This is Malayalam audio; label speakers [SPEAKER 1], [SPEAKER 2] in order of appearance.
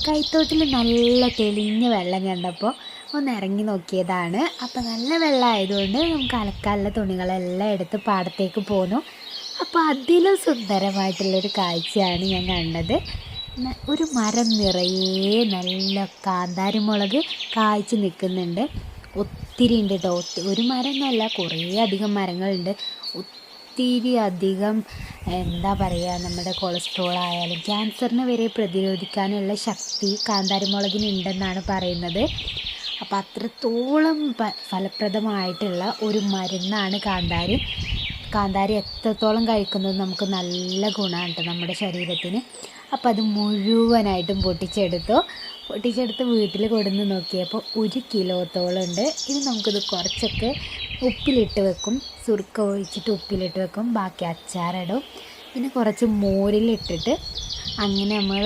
[SPEAKER 1] കൈത്തോട്ടിൽ നല്ല തെളിഞ്ഞ വെള്ളം കണ്ടപ്പോൾ ഒന്ന് ഇറങ്ങി നോക്കിയതാണ്. അപ്പോൾ നല്ല വെള്ളമായതുകൊണ്ട് നമുക്ക് അലക്കാനുള്ള തുണികളെല്ലാം എടുത്ത് പാടത്തേക്ക് പോന്നു. അപ്പോൾ അതിലും സുന്ദരമായിട്ടുള്ളൊരു കാഴ്ചയാണ് ഞാൻ കണ്ടത്. ഒരു മരം നിറയെ നല്ല കാന്താരിമുളക് കായ്ച്ച് നിൽക്കുന്നുണ്ട്. ഒത്തിരി ഉണ്ട് കേട്ടോ. ഒരു മരം എന്നല്ല, കുറേ അധികം മരങ്ങളുണ്ട്. ഒത്തിരി അധികം എന്താ പറയുക, നമ്മുടെ കൊളസ്ട്രോൾ ആയാലും ക്യാൻസറിനെ വരെ പ്രതിരോധിക്കാനുള്ള ശക്തി കാന്താരിമുളകിനുണ്ടെന്നാണ് പറയുന്നത്. അപ്പോൾ അത്രത്തോളം ഫലപ്രദമായിട്ടുള്ള ഒരു മരുന്നാണ് കാന്താരി. കാന്താരി എത്രത്തോളം കഴിക്കുന്നത് നമുക്ക് നല്ല ഗുണമാണ് കേട്ടോ നമ്മുടെ ശരീരത്തിന്. അപ്പോൾ അത് മുഴുവനായിട്ടും പൊട്ടിച്ചെടുത്ത് വീട്ടിൽ കൊടുന്ന് നോക്കിയപ്പോൾ 1 കിലോത്തോളം ഉണ്ട്. ഇത് നമുക്കിത് കുറച്ചൊക്കെ ഉപ്പിലിട്ട് വെക്കും, സുർക്ക ഒഴിച്ചിട്ട് ഉപ്പിലിട്ട് വെക്കും, ബാക്കി അച്ചാറിടും, പിന്നെ കുറച്ച് മോരിലിട്ടിട്ട് അങ്ങനെ നമ്മൾ